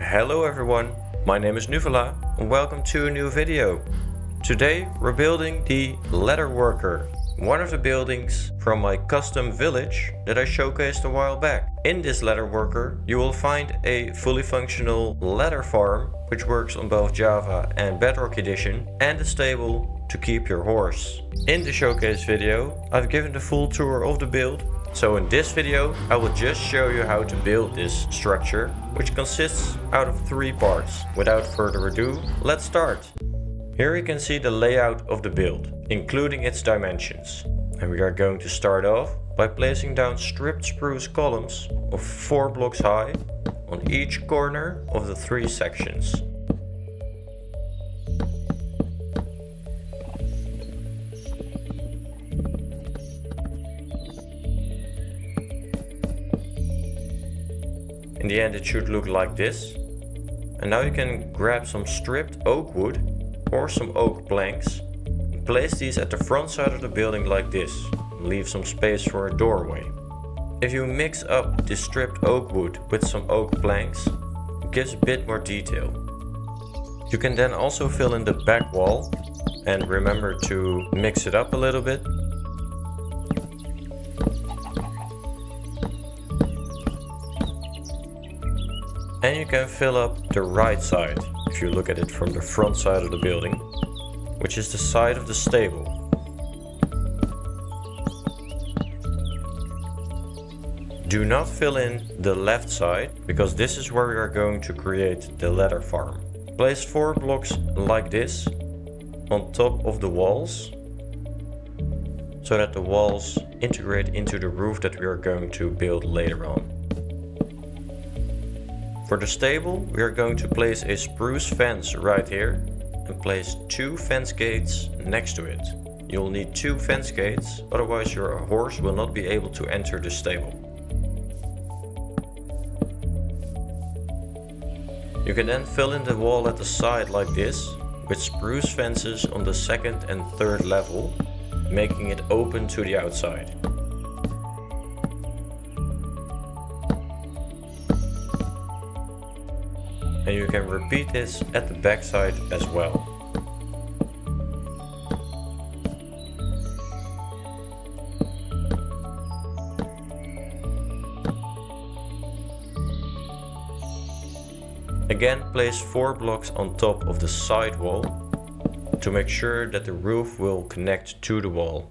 Hello everyone, my name is Nuvola and welcome to a new video. Today we're building the Leatherworker, one of the buildings from my custom village that I showcased a while back. In this Leatherworker you will find a fully functional leather farm which works on both Java and Bedrock edition, and a stable to keep your horse. In the showcase video I've given the full tour of the build. So in this video I will just show you how to build this structure, which consists out of 3 parts. Without further ado, let's start. Here you can see the layout of the build, including its dimensions. And we are going to start off by placing down stripped spruce columns of 4 blocks high on each corner of the 3 sections. In the end it should look like this. And now you can grab some stripped oak wood or some oak planks and place these at the front side of the building like this, and leave some space for a doorway. If you mix up this stripped oak wood with some oak planks, it gives a bit more detail. You can then also fill in the back wall, and remember to mix it up a little bit. And you can fill up the right side, if you look at it from the front side of the building, which is the side of the stable. Do not fill in the left side, because this is where we are going to create the leather farm. Place 4 blocks like this on top of the walls, so that the walls integrate into the roof that we are going to build later on. For the stable, we are going to place a spruce fence right here and place 2 fence gates next to it. You'll need 2 fence gates, otherwise your horse will not be able to enter the stable. You can then fill in the wall at the side like this, with spruce fences on the 2nd and 3rd level, making it open to the outside. And you can repeat this at the back side as well. Again, place 4 blocks on top of the side wall to make sure that the roof will connect to the wall.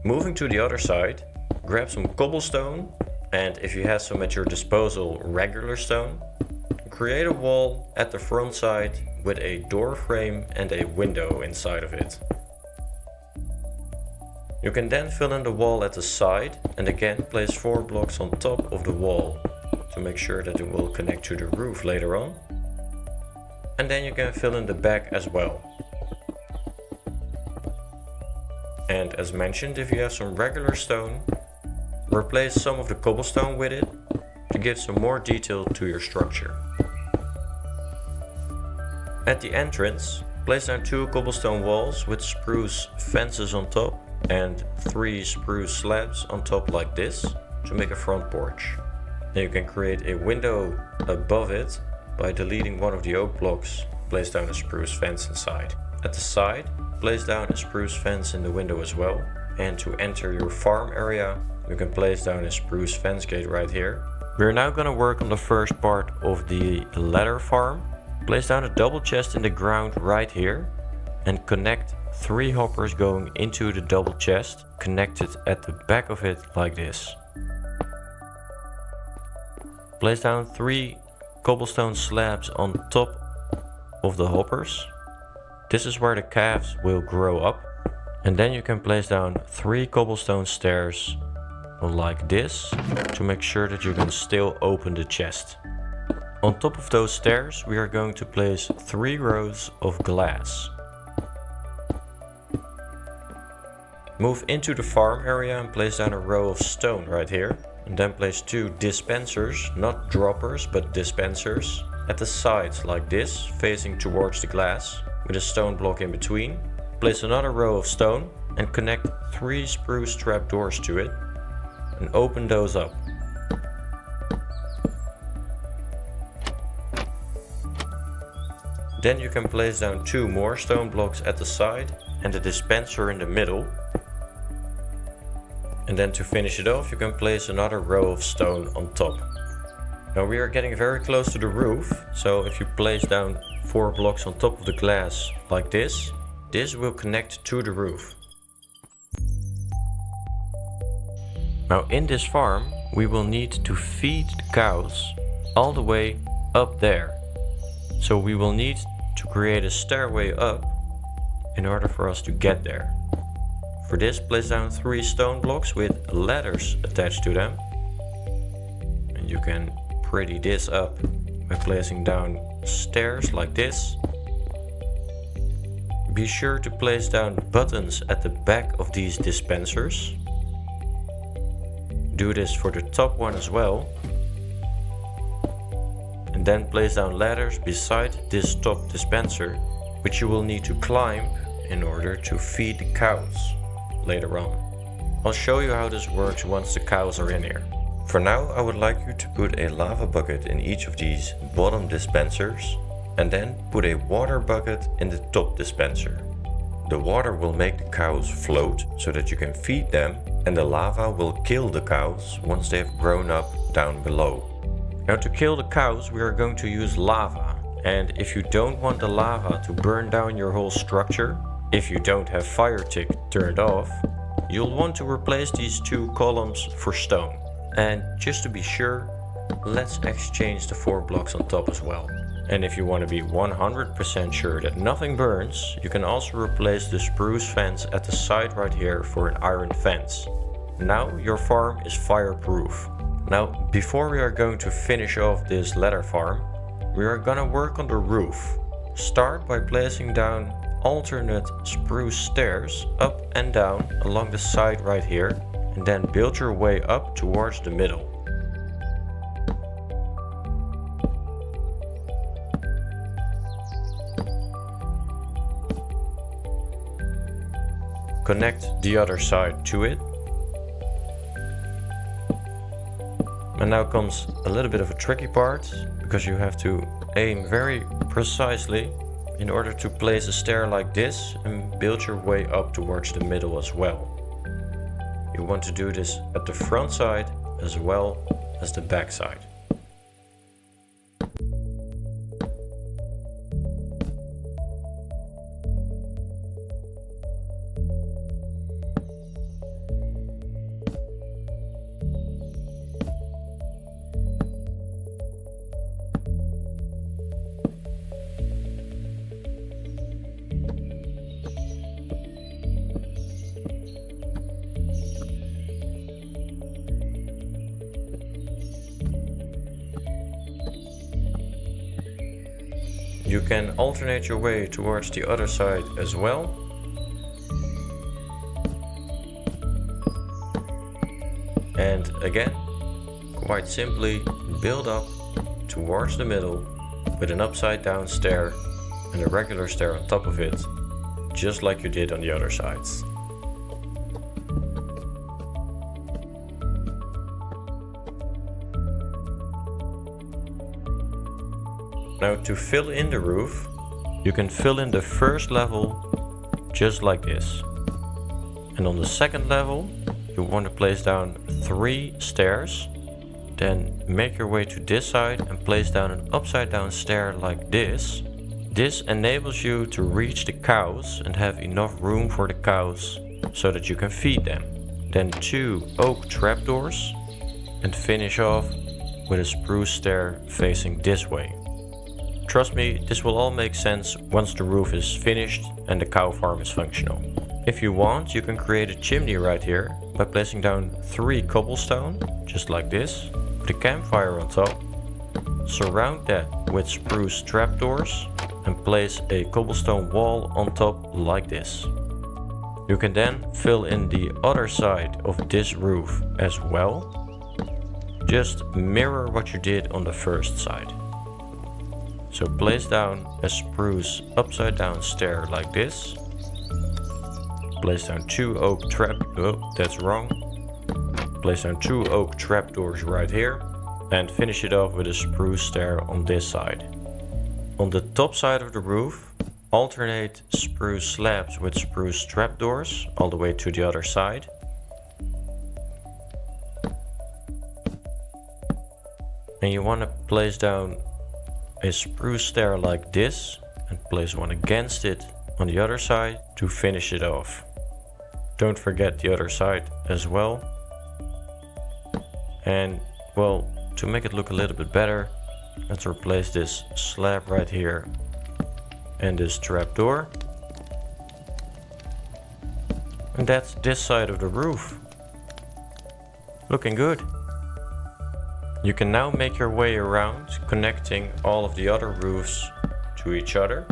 Moving to the other side, grab some cobblestone, and if you have some at your disposal, regular stone. Create a wall at the front side with a door frame and a window inside of it. You can then fill in the wall at the side and again place 4 blocks on top of the wall to make sure that it will connect to the roof later on. And then you can fill in the back as well. And as mentioned, if you have some regular stone, replace some of the cobblestone with it to give some more detail to your structure. At the entrance, place down 2 cobblestone walls with spruce fences on top and 3 spruce slabs on top like this to make a front porch. Then you can create a window above it by deleting one of the oak blocks, place down a spruce fence inside. At the side, place down a spruce fence in the window as well, and to enter your farm area, you can place down a spruce fence gate right here. We're now going to work on the first part of the leather farm. Place down a double chest in the ground right here and connect 3 hoppers going into the double chest, connected at the back of it like this. Place down 3 cobblestone slabs on top of the hoppers. This is where the calves will grow up. And then you can place down 3 cobblestone stairs like this to make sure that you can still open the chest. On top of those stairs we are going to place 3 rows of glass. Move into the farm area and place down a row of stone right here. And then place 2 dispensers, not droppers but dispensers, at the sides like this, facing towards the glass, with a stone block in between. Place another row of stone and connect 3 spruce trapdoors to it and open those up. Then you can place down 2 more stone blocks at the side and a dispenser in the middle. And then to finish it off, you can place another row of stone on top. Now we are getting very close to the roof, so if you place down 4 blocks on top of the glass like this will connect to the roof. Now in this farm we will need to feed the cows all the way up there. So we will need to create a stairway up in order for us to get there. For this, place down 3 stone blocks with ladders attached to them. And you can pretty this up by placing down stairs like this. Be sure to place down buttons at the back of these dispensers. Do this for the top one as well. And then place down ladders beside this top dispenser, which you will need to climb in order to feed the cows later on. I'll show you how this works once the cows are in here. For now, I would like you to put a lava bucket in each of these bottom dispensers and then put a water bucket in the top dispenser. The water will make the cows float so that you can feed them, and the lava will kill the cows once they have grown up down below. Now to kill the cows we are going to use lava, and if you don't want the lava to burn down your whole structure, if you don't have fire tick turned off, you'll want to replace these 2 columns for stone. And just to be sure, let's exchange the 4 blocks on top as well. And if you want to be 100% sure that nothing burns, you can also replace the spruce fence at the side right here for an iron fence. Now your farm is fireproof. Now before we are going to finish off this ladder farm, we are gonna work on the roof. Start by placing down alternate spruce stairs up and down along the side right here, and then build your way up towards the middle. Connect the other side to it. And now comes a little bit of a tricky part, because you have to aim very precisely in order to place a stair like this and build your way up towards the middle as well. You want to do this at the front side as well as the back side. You can alternate your way towards the other side as well. And again, quite simply build up towards the middle with an upside down stair and a regular stair on top of it, just like you did on the other sides. Now to fill in the roof, you can fill in the first level just like this. And on the second level, you want to place down 3 stairs. Then make your way to this side and place down an upside down stair like this. This enables you to reach the cows and have enough room for the cows so that you can feed them. Then 2 oak trapdoors, and finish off with a spruce stair facing this way. Trust me, this will all make sense once the roof is finished and the cow farm is functional. If you want, you can create a chimney right here by placing down 3 cobblestone, just like this, with a campfire on top. Surround that with spruce trapdoors and place a cobblestone wall on top like this. You can then fill in the other side of this roof as well. Just mirror what you did on the first side. So place down a spruce upside down stair like this. Place down 2 oak that's wrong. Place down 2 oak trapdoors right here. And finish it off with a spruce stair on this side. On the top side of the roof, alternate spruce slabs with spruce trapdoors all the way to the other side. And you want to place down a spruce stair like this and place one against it on the other side to finish it off. Don't forget the other side as well. And well, to make it look a little bit better, let's replace this slab right here and this trapdoor. And that's this side of the roof. Looking good. You can now make your way around, connecting all of the other roofs to each other.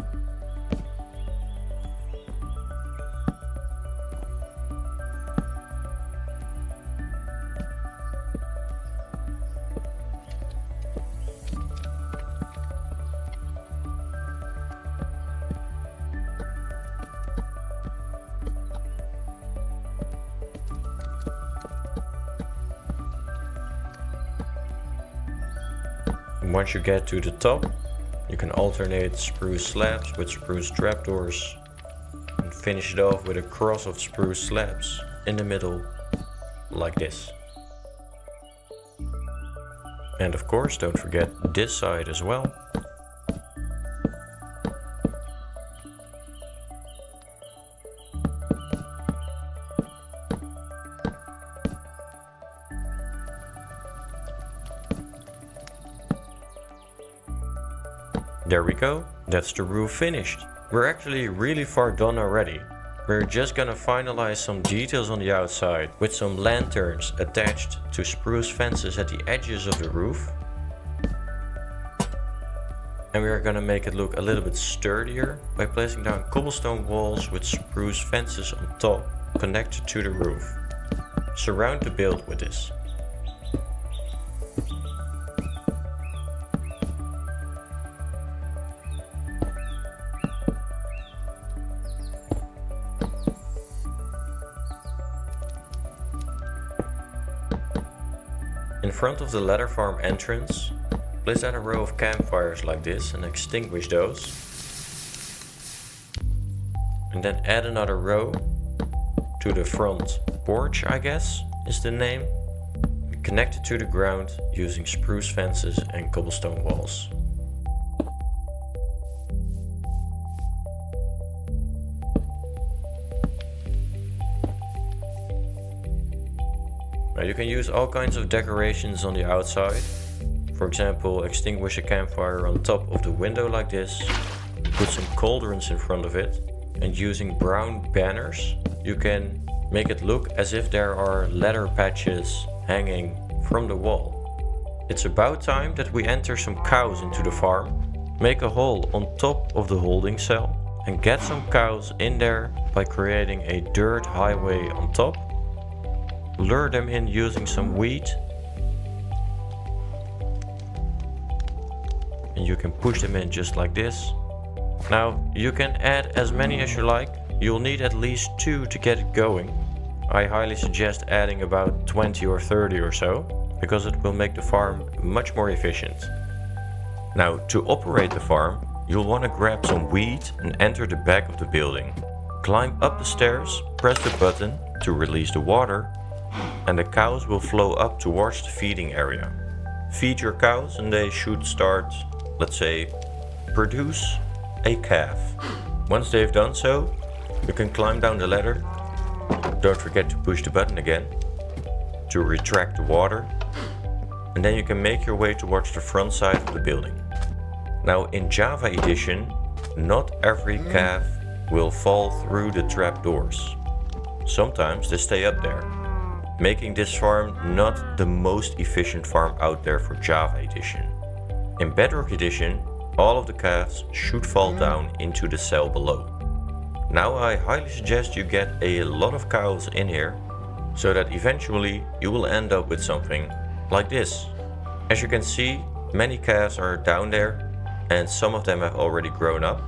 Once you get to the top, you can alternate spruce slabs with spruce trapdoors and finish it off with a cross of spruce slabs in the middle, like this. And of course, don't forget this side as well. There we go, that's the roof finished. We're actually really far done already. We're just gonna finalize some details on the outside with some lanterns attached to spruce fences at the edges of the roof. And we are gonna make it look a little bit sturdier by placing down cobblestone walls with spruce fences on top connected to the roof. Surround the build with this. In front of the leather farm entrance, place down a row of campfires like this and extinguish those. And then add another row to the front porch, I guess is the name. Connect it to the ground using spruce fences and cobblestone walls. Now you can use all kinds of decorations on the outside. For example, extinguish a campfire on top of the window like this, put some cauldrons in front of it, and using brown banners, you can make it look as if there are leather patches hanging from the wall. It's about time that we enter some cows into the farm. Make a hole on top of the holding cell and get some cows in there by creating a dirt highway on top. Lure them in using some wheat. And you can push them in just like this. Now you can add as many as you like. You'll need at least 2 to get it going. I highly suggest adding about 20 or 30 or so, because it will make the farm much more efficient. Now to operate the farm, you'll want to grab some wheat and enter the back of the building. Climb up the stairs, press the button to release the water, and the cows will flow up towards the feeding area. Feed your cows and they should start, let's say, produce a calf. Once they've done so, you can climb down the ladder. Don't forget to push the button again to retract the water, and then you can make your way towards the front side of the building. Now in Java Edition, not every calf will fall through the trapdoors. Sometimes they stay up there, making this farm not the most efficient farm out there for Java Edition. In Bedrock Edition, all of the calves should fall down into the cell below. Now I highly suggest you get a lot of cows in here, so that eventually you will end up with something like this. As you can see, many calves are down there, and some of them have already grown up.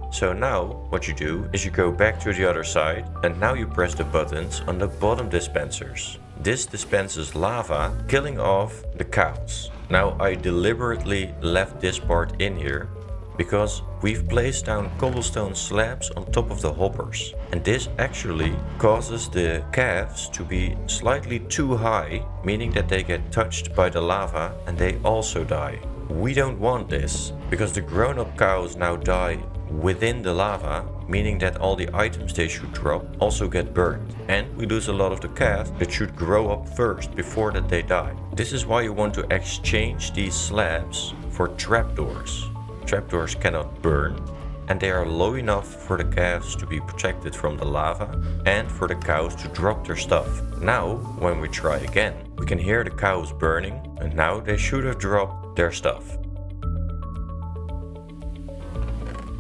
So now what you do is you go back to the other side, and now you press the buttons on the bottom dispensers. This dispenses lava, killing off the cows. Now I deliberately left this part in here because we've placed down cobblestone slabs on top of the hoppers, and this actually causes the calves to be slightly too high, meaning that they get touched by the lava and they also die. We don't want this, because the grown-up cows now die within the lava, meaning that all the items they should drop also get burned, and we lose a lot of the calves that should grow up first before that they die. This is why you want to exchange these slabs for trapdoors. Trapdoors cannot burn, and they are low enough for the calves to be protected from the lava and for the cows to drop their stuff. Now, when we try again, we can hear the cows burning, and now they should have dropped their stuff.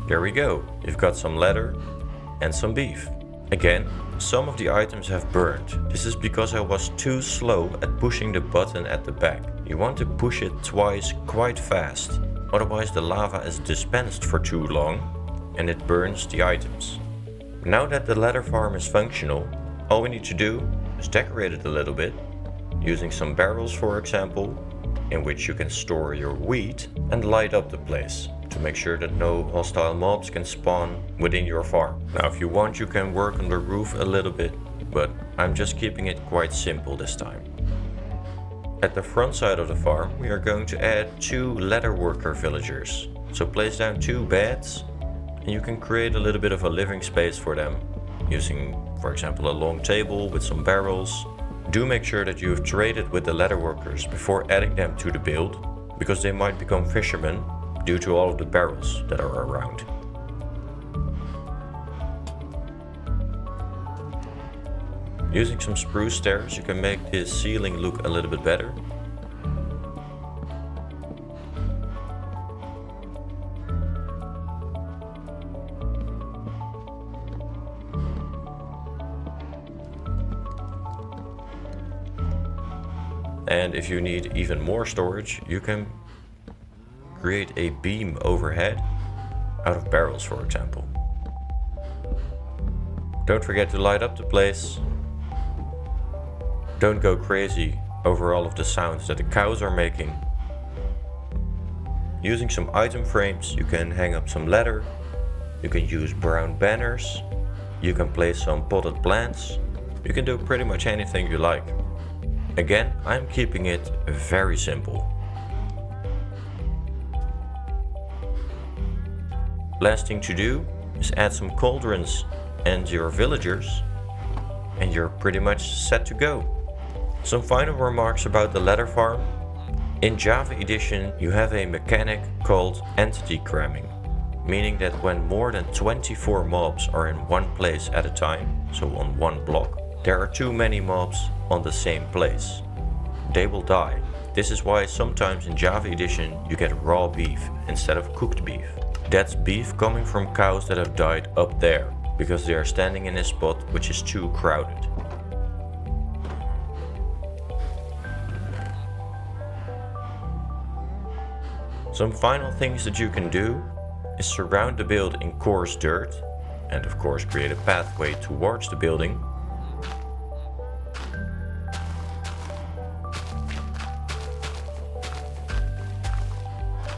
There we go, you've got some leather and some beef. Again, some of the items have burned. This is because I was too slow at pushing the button at the back. You want to push it twice quite fast, otherwise the lava is dispensed for too long and it burns the items. Now that the leather farm is functional, all we need to do is decorate it a little bit, using some barrels for example, in which you can store your wheat, and light up the place to make sure that no hostile mobs can spawn within your farm. Now if you want, you can work on the roof a little bit, but I'm just keeping it quite simple this time. At the front side of the farm we are going to add 2 leatherworker villagers. So place down 2 beds and you can create a little bit of a living space for them, using for example a long table with some barrels. Do make sure that you have traded with the leatherworkers before adding them to the build, because they might become fishermen due to all of the barrels that are around. Using some spruce stairs you can make this ceiling look a little bit better. And if you need even more storage, you can create a beam overhead out of barrels, for example. Don't forget to light up the place. Don't go crazy over all of the sounds that the cows are making. Using some item frames, you can hang up some leather. You can use brown banners. You can place some potted plants. You can do pretty much anything you like. Again, I'm keeping it very simple. Last thing to do is add some cauldrons and your villagers, and you're pretty much set to go. Some final remarks about the leather farm. In Java Edition you have a mechanic called entity cramming, meaning that when more than 24 mobs are in one place at a time, so on one block, there are too many mobs on the same place. They will die. This is why sometimes in Java Edition you get raw beef instead of cooked beef. That's beef coming from cows that have died up there, because they are standing in a spot which is too crowded. Some final things that you can do is surround the build in coarse dirt, and of course create a pathway towards the building.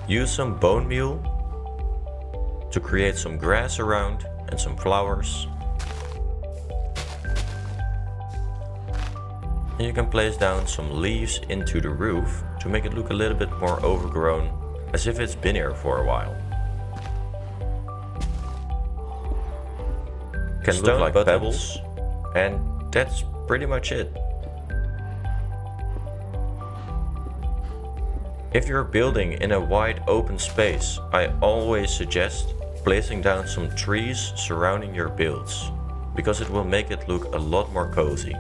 Use some bone meal to create some grass around and some flowers. And you can place down some leaves into the roof to make it look a little bit more overgrown, as if it's been here for a while. Can look like pebbles, and that's pretty much it. If you're building in a wide open space, I always suggest placing down some trees surrounding your builds, because it will make it look a lot more cozy.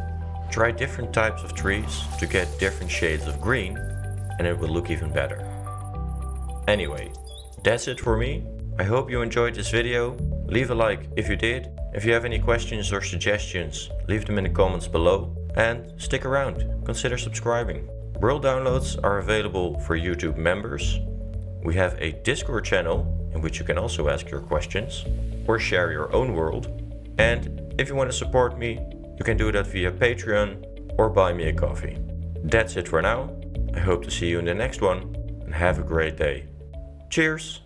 Try different types of trees to get different shades of green, and it will look even better. Anyway, that's it for me. I hope you enjoyed this video. Leave a like if you did. If you have any questions or suggestions, leave them in the comments below. And stick around, consider subscribing. World downloads are available for YouTube members. We have a Discord channel in which you can also ask your questions or share your own world. And if you want to support me, you can do that via Patreon or buy me a coffee. That's it for now. I hope to see you in the next one, and have a great day. Cheers!